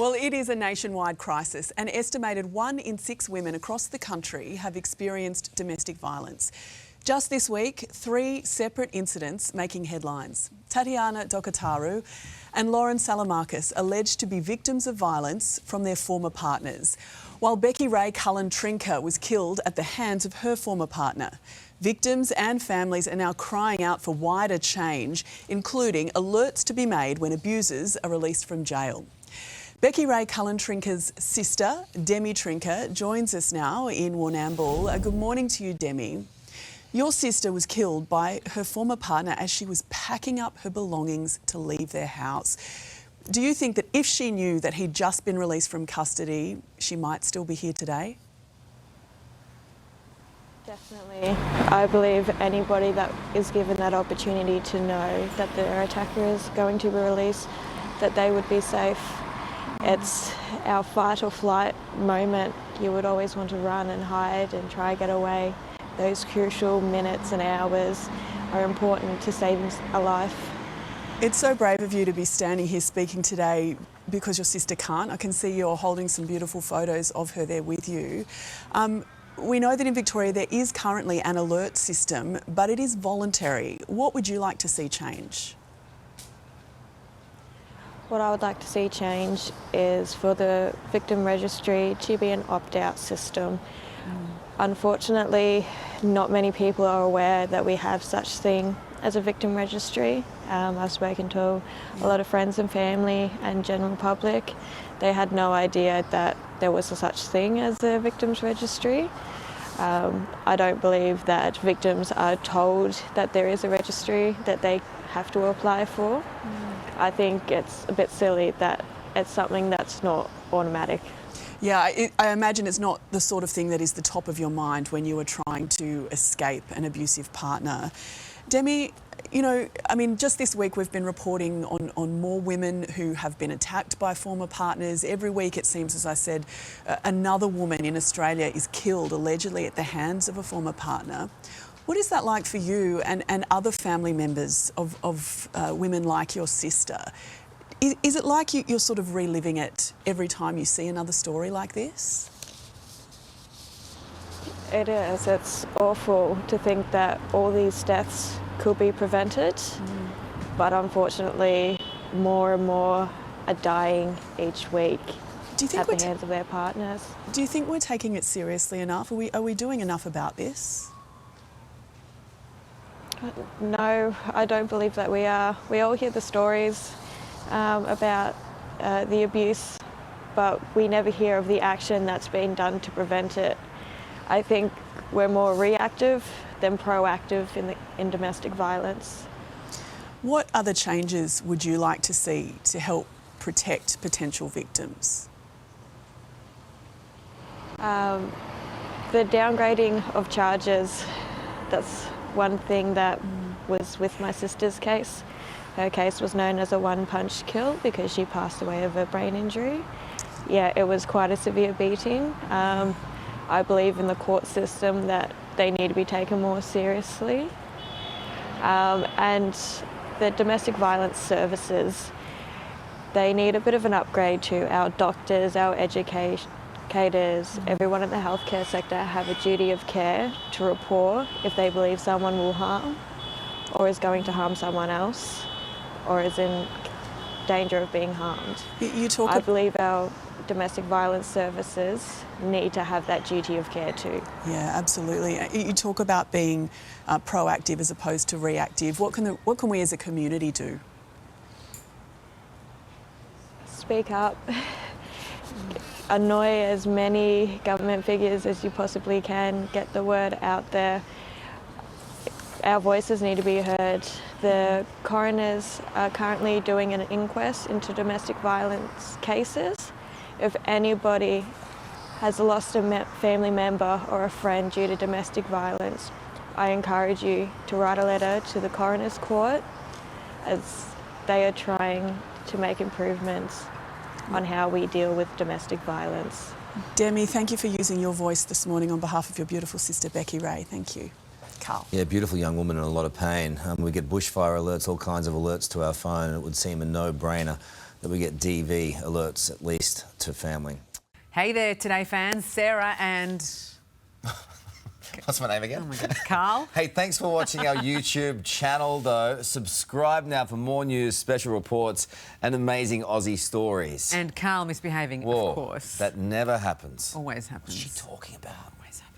Well, it is a nationwide crisis. An estimated 1 in 6 women across the country have experienced domestic violence. Just this week, 3 separate incidents making headlines. Tatiana Dokataru and Lauren Salamakis alleged to be victims of violence from their former partners, while Becky Ray Cullen-Trinker was killed at the hands of her former partner. Victims and families are now crying out for wider change, including alerts to be made when abusers are released from jail. Becky Ray Cullen-Trinker's sister, Demi Trinker, joins us now in Warrnambool. Good morning to you, Demi. Your sister was killed by her former partner as she was packing up her belongings to leave their house. Do you think that if she knew that he'd just been released from custody, she might still be here today? Definitely. I believe anybody that is given that opportunity to know that their attacker is going to be released, that they would be safe. It's our fight or flight moment. You would always want to run and hide and try to get away. Those crucial minutes and hours are important to saving a life. It's so brave of you to be standing here speaking today because your sister can't. I can see you're holding some beautiful photos of her there with you. We know that in Victoria there is currently an alert system, but it is voluntary. What would you like to see change? What I would like to see change is for the victim registry to be an opt-out system. Unfortunately, not many people are aware that we have such thing as a victim registry. I've spoken to a lot of friends and family and general public. They had no idea that there was a such thing as a victims registry. I don't believe that victims are told that there is a registry that they have to apply for. I think it's a bit silly that it's something that's not automatic. Yeah, I imagine it's not the sort of thing that is the top of your mind when you are trying to escape an abusive partner. Demi, you know, I mean, just this week we've been reporting on more women who have been attacked by former partners. Every week it seems, as I said, another woman in Australia is killed allegedly at the hands of a former partner. What is that like for you and other family members of women like your sister? Is it like you're sort of reliving it every time you see another story like this? It is. It's awful to think that all these deaths could be prevented, but unfortunately more and more are dying each week at the hands of their partners. Do you think we're taking it seriously enough? Are we doing enough about this? No, I don't believe that we are. We all hear the stories about the abuse, but we never hear of the action that's been done to prevent it. I think we're more reactive than proactive in domestic violence. What other changes would you like to see to help protect potential victims? The downgrading of charges, that's one thing that was with my sister's case. Her case was known as a one-punch kill because she passed away of a brain injury. Yeah, it was quite a severe beating. I believe in the court system that they need to be taken more seriously. And the domestic violence services, they need a bit of an upgrade to our doctors, our educators, everyone in the healthcare sector have a duty of care to report if they believe someone will harm or is going to harm someone else or is in danger of being harmed. I believe our domestic violence services need to have that duty of care too. Yeah, absolutely. You talk about being proactive as opposed to reactive. What can we as a community do? Speak up. Annoy as many government figures as you possibly can. Get the word out there. Our voices need to be heard. The coroners are currently doing an inquest into domestic violence cases. If anybody has lost a family member or a friend due to domestic violence, I encourage you to write a letter to the coroner's court as they are trying to make improvements on how we deal with domestic violence. Demi, thank you for using your voice this morning on behalf of your beautiful sister Becky Ray. Thank you. Carl. Yeah, beautiful young woman in a lot of pain. We get bushfire alerts, all kinds of alerts to our phone, and it would seem a no-brainer that we get DV alerts at least to family. Hey there, Today fans. Sarah and... What's my name again? Oh my goodness, Carl. Hey, thanks for watching our YouTube channel, though. Subscribe now for more news, special reports and amazing Aussie stories. And Carl misbehaving, Whoa, of course. that never happens. Always happens. What's she talking about? Always happens.